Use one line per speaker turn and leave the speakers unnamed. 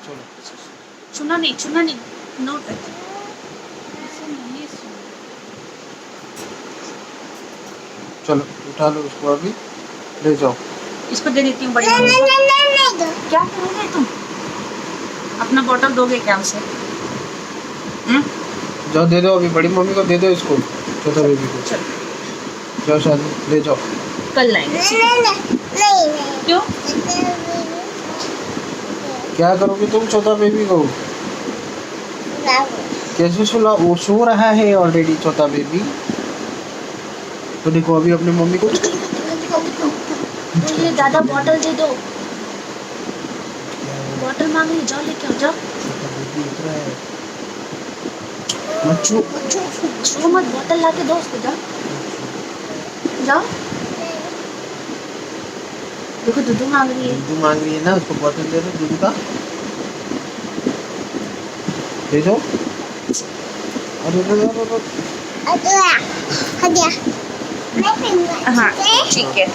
चलो
छूना नहीं, नो टच।
चलो उठा लो उसको, अभी ले जाओ।
इसको दे देती हूँ बड़ी मम्मी को। क्या करोगे तुम? अपना बॉटल दोगे क्या उसे?
जाओ दे दो, अभी बड़ी मम्मी को दे दो इसको, छोटा बेबी को।
चल
जाओ शादी ले जाओ।
कल लाएंगे। क्यों?
क्या करोगे तुम छोटा बेबी को? कैसे सुला? वो सो रहा है ऑलरेडी छोटा बेबी। तो देखो अभी अपनी मम्मी को
ये दादा बॉटल दे दो। बॉटल मांग रही, जाओ लेके आओ, जाओ।
छोटा बेबी उतरा है। मच्छू
छू मत, बॉटल ला के दो उसको, जाओ जाओ। देखो दूध मांग रही है।
दूध मांग रही है ना, उसको बॉटल दे दो दूध का, दे दो। अरे
हाँ ठीक है।